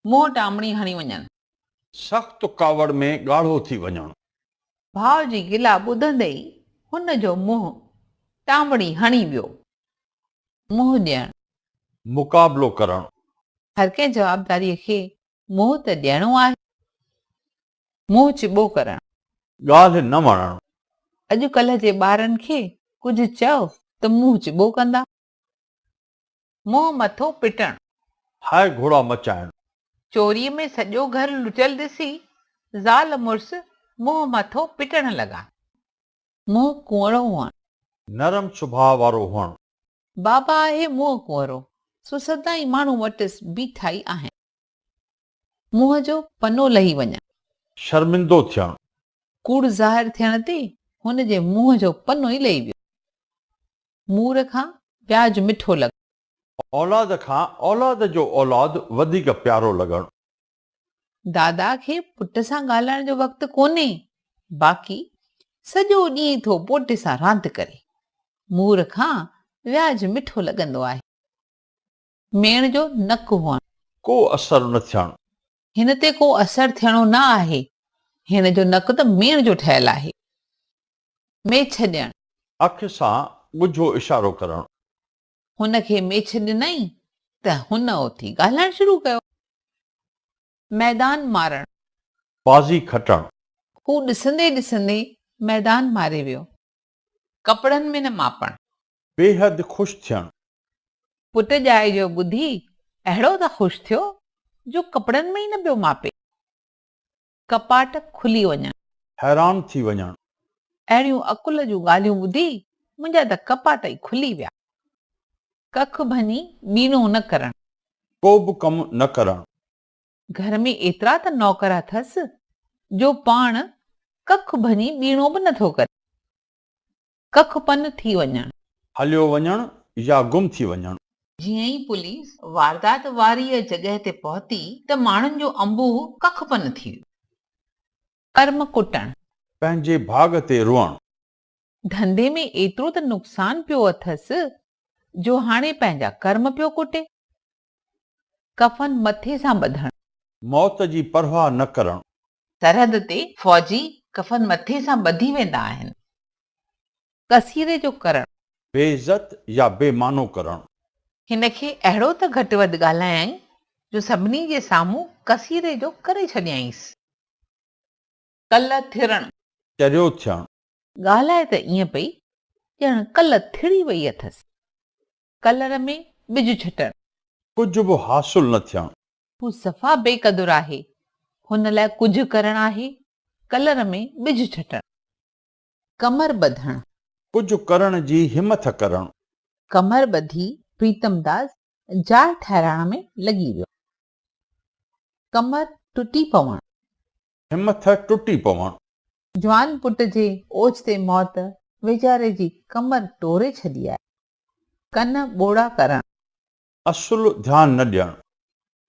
मुंहुं टामणी हणी वञनि। सख़्तु कावड़ में ॻाढ़ो थी वञणु। भाउ जी गिला ॿुधंदे ई हुन जो मुंहुं टामणी हणी वियो। मुंहुं ॾियणु, मुक़ाबिलो करणु। हर कंहिं जवाबदारीअ खे मुंहुं त ॾियणो आहे। मुंहुं चिॿो करणु, ॻाल्हि न वणणु। अॼुकल्ह जे ॿारनि खे कुझु चओ त मुंहुं चिॿो कंदा। मुंहुं मथो पिटणु, हाय घोड़ा मचाइणु। चोरीअ में सॼो घर लुटियल ॾिसी ज़ाल मुड़ुस मुंहुं मथो पिटण लॻा। मुंहुं कुंवरो हुअणु, नरम सुभाउ वारो हुअणु। बाबा आहे मुंहुं कुंवरो, सो सदाईं माण्हू वटि बीठा ई आहिनि। मुंहुं जो पनो लही वञणु, शर्मिंदो थियणु। कूड़ ज़ाहिर थियण ते हुन जे मुंहुं जो पनो ई लही वियो। मूर खां प्याज मिठो लॻो, औलाद खां औलाद जो औलाद वधीक प्यारो लॻणु। दादा खे पुट सां ॻाल्हाइण जो वक़्तु कोन्हे, बाक़ी सॼो ॾींहुं थो पोटे सां रांदि करे। मूर खां व्याज मिठो लॻंदो आहे। मेण जो नक हुअणु, को असरु न थियणु। हिन ते को असरु थियणो न आहे। हिन जो नक त मेण जो ठहियलु आहे। मेछ ॾियणु, अखि सां ॻुझो इशारो करणु। हुन खे मेछ ॾिनई त हुन उथी ॻाल्हाइणु शुरू कयो। मैदान मारणु, बाज़ी खटणु। हू ॾिसंदे ॾिसंदे मैदान मारे वियो। कपड़नि में न मापणु, बेहद ख़ुशि थियणु। पुट ॼाए जो ॿुधी अहिड़ो त ख़ुशि थियो जो कपड़नि में ई न पियो मापे। कपाट खुली वञणु, हैरान थी वञणु। अहिड़ियूं अकुल जूं ॻाल्हियूं ॿुधी मुंहिंजा त कपाट ई खुली विया। कख भञी ॿीणो न करणु, को बि कमु न करणु। घर में एतिरा त नौकर अथसि जो पाण कख भञी ॿीणो बि नथो करे। कख पन थी वञणु, हलियो वञणु या गुम थी वञणु। जीअं ई पुलिस वारदात वारीअ जॻह ते पहुती त माण्हुनि जो अंबूह कख पन थी वियो। कर्म कुटणु, पंहिंजे भाग ते रुअणु। धंधे में एतिरो त नुक़सान पियो अथसि जो हाणे पंहिंजा कर्म पियो कुटे। कफन मथे सां ॿधणु, मौत जी परवाह न करणु। सरहद ते फ़ौजी कफन मथे सां ॿधी वेंदा आहिनि। कसीरे जो करणु, बेइज़त या बेमानो करणु। हिन खे अहिड़ो त घटि वधि ॻाल्हायई जो सभिनी जे साम्हूं कसीरे जो करे छॾियईंसि। कल्ह थिरणु, चरियो थियणु। ॻाल्हाए त ईअं पई ॼण कल्ह थिड़ी वई अथसि। कलर में बिज छटणु, कुझु बि हासिल न थियणु। हू सफ़ा बेक़दुर आहे, हुन लाइ कुझु करणु आहे। कलर में बिज छटणु, कमर ॿधणु, कुझु करण जी हिमथ करणु। कमर ॿधी प्रीतमदास जार ठाहिराइण में लॻी वियो। कमर टुटी पवणु, हिमथ टुटी पवणु। जवान पुट जे ओचिते मौत वीचारे जी कमर टोरे छॾी आहे। कन ॿोड़ा करणु, असुलु ध्यानु न ॾियणु।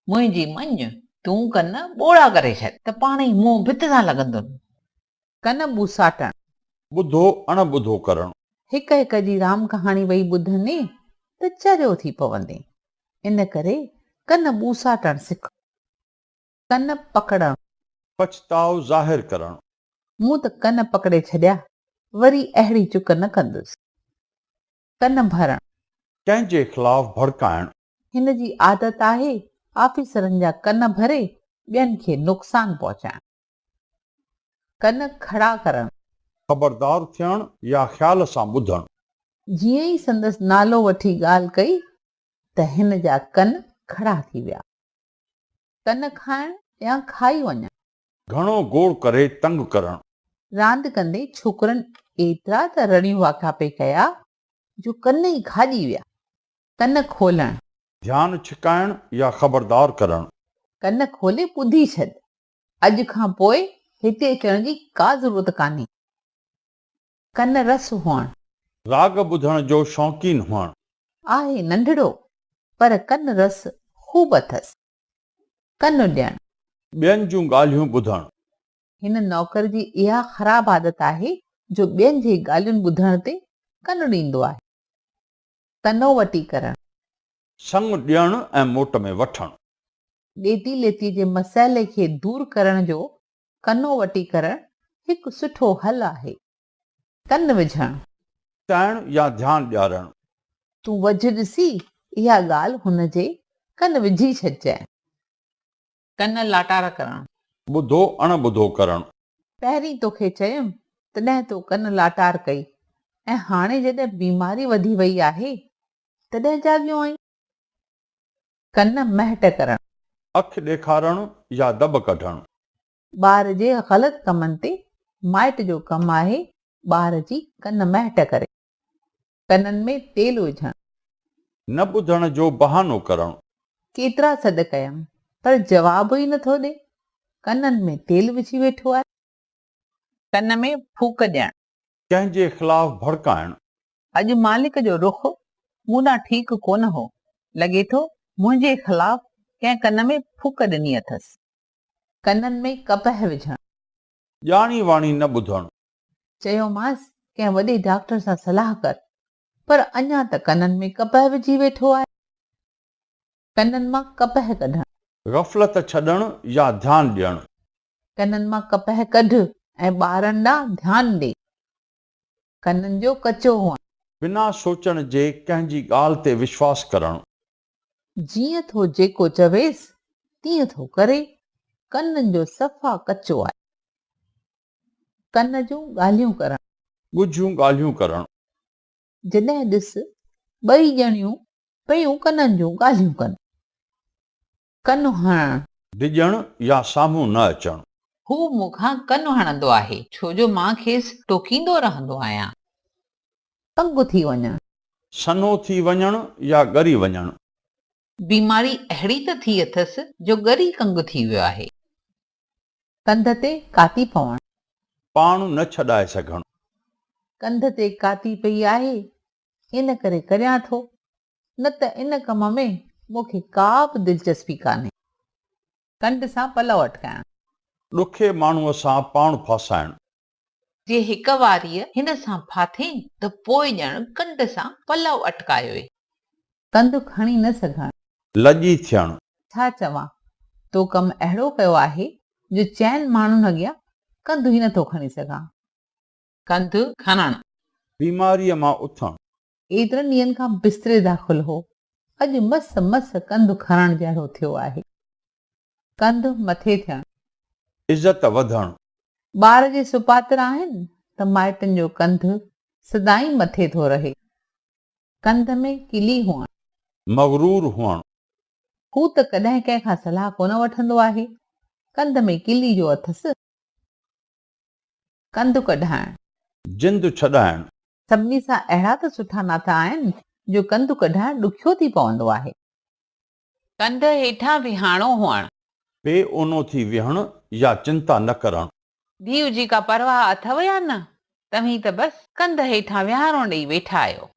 मुंहिंजी मञ तूं कन ॿोड़ा करे छॾ त पाण ई मुंहुं भित सां लॻंदो। कन ॿूसाटणु, ॿुधो अणॿुधो करणु। हिक हिक जी राम कहाणी वई ॿुधंदे त चरियो थी पवंदे, इन करे कन ॿूसाटणु सिख। कन पकड़णु, पछताव ज़ाहिर करणु। मूं त कन पकड़े छॾिया, वरी अहिड़ी चुक न कंदुसि। कन भरणु, कंहिंजे ख़िलाफ़ भड़काइणु। हिन जी आदत आहे ऑफिसरनि जा कन भरे ॿियनि खे नुक़सान पहुचाइणु। कन खड़ा करणु, ख़बरदार थियणु या ख़्याल सां ॿुधणु। जीअं ई संदसि नालो वठी ॻाल्हि कई त हिन जा कन खड़ा थी विया। कन खाइणु या खाई वञणु, घणो गोड़ करे तंग करणु। रांदि कंदे छोकिरनि एतिरा त रड़ियूं वाका पे कया जो कन ई खाॼी विया। कन खोलणु, ध्यानु छिकाइणु या ख़बरदार करणु। कन खोले ॿुधी छॾ, अॼु खां पोइ हिते अचण जी का ज़रूरत कान्हे। कन रस हुअणु, राग ॿुधण जो शौक़ीन हुअणु। आहे नंढड़ो पर कन रस खूब अथसि। कन ॾियणु, ॿियनि जूं ॻाल्हियूं ॿुधणु। हिन नौकर जी इहा ख़राब आदत आहे जो ॿियनि जी ॻाल्हियुनि ॿुधण ते कन ॾींदो आहे। कनो वटी करणु, संग ॾियणु ऐं मोट में वठणु। ॾेती लेती जे मसइले खे दूर करण जो कनो वठी करण हिकु सुठो हल आहे। कन विझण। चाइण या ध्यानु ॾियारणु। तूं वझ ॾिसी इहा ॻाल्हि हुन जे कन विझी छॾिजांइ। कन लाटार करण। ॿुधो अणॿुधो करणु। पहिरीं तोखे चयुमि तॾहिं तो कन लाटार कई ऐं हाणे जॾहिं बीमारी वधी वई आहे तॾहिं जाॻियो आहीं। कन महट करण। अखि ॾेखारणु या दॿ कढणु। ॿार जे ग़लति कमनि ते माइट जो कमु आहे ॿार जी कन महट करे। कननि में तेल विझणु। न ॿुधण जो बहानो करणु। केतिरा सॾ कयमि पर जवाब ई नथो ॾे। कननि में तेल विझी वेठो आहे। कन में फूक ॾियणु। कंहिंजे ख़िलाफ़ भड़काइणु। अॼु मालिक जो रुख मूं ॾांहुं ठीकु कोन हो। लॻे थो मुंहिंजे ख़िलाफ़ कंहिं कन में फूक ॾिनी अथसि। कननि में कपह विझणु। ॼाणी वाणी न ॿुधणु। चयोमांसि कंहिं वॾे डॉक्टर सां सलाह कर पर अञा त कननि में कपह विझी वेठो आहे। कननि मां कपह कढणु। ग़फ़लत छॾणु या ध्यानु ॾियणु। कननि मां कपह कढ ऐं ॿारनि ॾांहुं ध्यानु ॾे। कननि जो कचो हुअणु। बिना सोचण जे कंहिंजी ॻाल्हि ते विश्वास करणु। जीअं थो जेको चवेसि तीअं थो करे। कननि जो सफ़ा कचो आहे। कन जूं ॻाल्हियूं करणु। ॻुझियूं ॻाल्हियूं करणु। जॾहिं ॾिस ॿई ॼणियूं पयूं कननि जूं ॻाल्हियूं कनि। कन हणणु। डिॼणु या साम्हूं न अचणु। हू मूंखां कन हणंदो आहे छो जो मां खेसि टोकींदो रहंदो आहियां। कंगु थी वञणु। सनो थी वञणु या ॻरी वञणु। बीमारी अहिड़ी त थी अथसि जो ॻरी कंगु थी वियो आहे। कंध ते काती पवणु। पाण न छॾाए सघणु। कंध ते काती पई आहे इन करे करियां थो न त इन कम में मूंखे का बि दिलचस्पी कान्हे। कंड सां पलव अटकाइणु। ॾुखे माण्हूअ सां पाण फासाइणु। जे हिक वारीअ हिन सां फाथई त पोइ ॼण कंड सां पलव अटकायो। कंधु खणी न सघणु। लॼी थियणु। छा चवां तो कमु अहिड़ो कयो आहे जो चइनि माण्हुनि अॻियां कंधु ई नथो खणी सघां। कंधु खणणु। बीमारीअ मां उथणु। एतिरनि ॾींहंनि खां बिस्तरे दाख़िल हो अॼु मस मस कंधु खणण जहिड़ो थियो आहे। कंधु मथे थियणु। इज़त वधणु। ॿार जे सुपात्र आहिनि त माइटनि जो कंधु सदाई मथे थो रहे। कंध में किली हुअणु। मग़रूर हुअणु। हू त कॾहिं कंहिंखां सलाह कोन वठंदो आहे। कंध में किली जो अथसि। कंधु कढाइणु। जिंदु छॾाइणु। सभिनी सां अहिड़ा त सुठा नाता आहिनि जो कंधु कढाइणु ॾुखियो थी पवंदो आहे। कंध हेठां विहाणो हुअणु। बेओनो थी विहणु या चिंता न करणु। धीउ जी का परवाह अथव या न? तव्हीं त बसि कंध हेठां विहाणो ॾेई वेठा आहियो।